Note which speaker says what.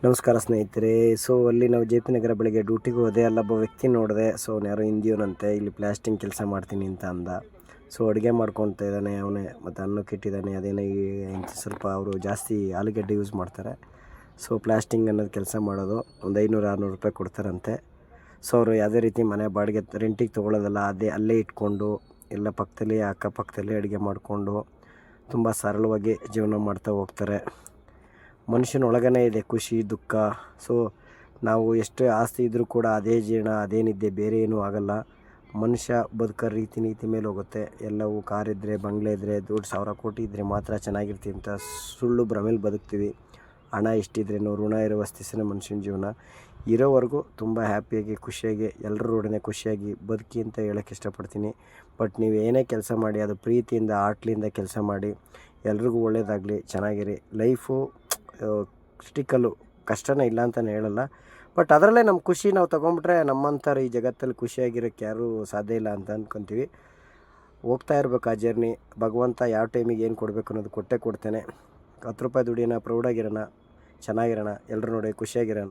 Speaker 1: ನಮಸ್ಕಾರ ಸ್ನೇಹಿತರೆ. ಸೊ ಅಲ್ಲಿ ನಾವು ಜೆ ಪಿ ನಗರ ಬೆಳಗ್ಗೆ ಡ್ಯೂಟಿಗೆ ಹೋದೆ. ಅಲ್ಲೊಬ್ಬ ವ್ಯಕ್ತಿ ನೋಡಿದೆ. ಸೊ ಅವ್ನು ಯಾರೋ ಹಿಂದಿಯವನಂತೆ, ಇಲ್ಲಿ ಪ್ಲಾಸ್ಟಿಂಗ್ ಕೆಲಸ ಮಾಡ್ತೀನಿ ಅಂತ ಅಂದ. ಸೊ ಅಡುಗೆ ಮಾಡ್ಕೊತಾ ಇದ್ದಾನೆ ಅವನೇ, ಮತ್ತು ಅನ್ನಕ್ಕೆ ಇಟ್ಟಿದ್ದಾನೆ. ಅದೇನೋ ಸ್ವಲ್ಪ ಅವರು ಜಾಸ್ತಿ ಆಲೂಗಡ್ಡೆ ಯೂಸ್ ಮಾಡ್ತಾರೆ. ಸೊ ಪ್ಲಾಸ್ಟಿಂಗ್ ಅನ್ನೋದು ಕೆಲಸ ಮಾಡೋದು ಒಂದು 500-600 ರೂಪಾಯಿ ಕೊಡ್ತಾರಂತೆ. ಸೊ ಅವರು ಯಾವುದೇ ರೀತಿ ಮನೆ ಬಾಡಿಗೆ ರೆಂಟಿಗೆ ತೊಗೊಳ್ಳೋದಲ್ಲ, ಅಲ್ಲೇ ಇಟ್ಕೊಂಡು ಎಲ್ಲ ಪಕ್ಕದಲ್ಲಿ ಅಕ್ಕಪಕ್ಕದಲ್ಲಿ ಅಡುಗೆ ಮಾಡಿಕೊಂಡು ತುಂಬ ಸರಳವಾಗಿ ಜೀವನ ಮಾಡ್ತಾ ಹೋಗ್ತಾರೆ. ಮನುಷ್ಯನ ಒಳಗೇ ಇದೆ ಖುಷಿ ದುಃಖ. ಸೊ ನಾವು ಎಷ್ಟೇ ಆಸ್ತಿ ಇದ್ದರೂ ಕೂಡ ಅದೇ ಜೀವನ ಅದೇ ನಿದ್ದೆ, ಬೇರೆ ಏನೂ ಆಗಲ್ಲ. ಮನುಷ್ಯ ಬದುಕೋ ರೀತಿ ನೀತಿ ಮೇಲೆ ಹೋಗುತ್ತೆ. ಎಲ್ಲವೂ ಕಾರಿದ್ದರೆ, ಬಂಗ್ಲೆ ಇದ್ದರೆ, ದುಡ್ಡು 1000 ಕೋಟಿ ಇದ್ದರೆ ಮಾತ್ರ ಚೆನ್ನಾಗಿರ್ತೀವಿ ಅಂತ ಸುಳ್ಳು ಭ್ರಮೇಲಿ ಬದುಕ್ತೀವಿ. ಹಣ ಎಷ್ಟಿದ್ರೇನು, ಋಣ ಇರುವ ಸ್ಥಿತಿನೇ ಮನುಷ್ಯನ ಜೀವನ. ಇರೋವರೆಗೂ ತುಂಬ ಹ್ಯಾಪಿಯಾಗಿ ಖುಷಿಯಾಗಿ ಎಲ್ಲರೊಡನೆ ಖುಷಿಯಾಗಿ ಬದುಕಿ ಅಂತ ಹೇಳೋಕ್ಕೆ ಇಷ್ಟಪಡ್ತೀನಿ. ಬಟ್ ನೀವು ಏನೇ ಕೆಲಸ ಮಾಡಿ ಅದು ಪ್ರೀತಿಯಿಂದ ಆಟ್ಲಿಂದ ಕೆಲಸ ಮಾಡಿ, ಎಲ್ರಿಗೂ ಒಳ್ಳೆಯದಾಗಲಿ, ಚೆನ್ನಾಗಿರಿ. ಲೈಫು ಕ್ರಿಟಿಕಲ್ಲು, ಕಷ್ಟನೇ ಇಲ್ಲ ಅಂತಲೇ ಹೇಳಲ್ಲ. ಬಟ್ ಅದರಲ್ಲೇ ನಮ್ಮ ಖುಷಿ ನಾವು ತೊಗೊಂಬಿಟ್ರೆ ನಮ್ಮಂಥವ್ರು ಈ ಜಗತ್ತಲ್ಲಿ ಖುಷಿಯಾಗಿರೋಕ್ಕೆ ಯಾರೂ ಸಾಧ್ಯ ಇಲ್ಲ ಅಂತ ಅಂದ್ಕೊತೀವಿ. ಹೋಗ್ತಾ ಇರಬೇಕು ಆ ಜರ್ನಿ. ಭಗವಂತ ಯಾವ ಟೈಮಿಗೆ ಏನು ಕೊಡಬೇಕು ಅನ್ನೋದು ಕೊಟ್ಟೇ ಕೊಡ್ತೇನೆ. 10 ರೂಪಾಯಿ ದುಡಿಯೋಣ, ಪ್ರೌಡಾಗಿರೋಣ, ಚೆನ್ನಾಗಿರೋಣ, ಎಲ್ಲರೂ ನೋಡಿ ಖುಷಿಯಾಗಿರೋಣ.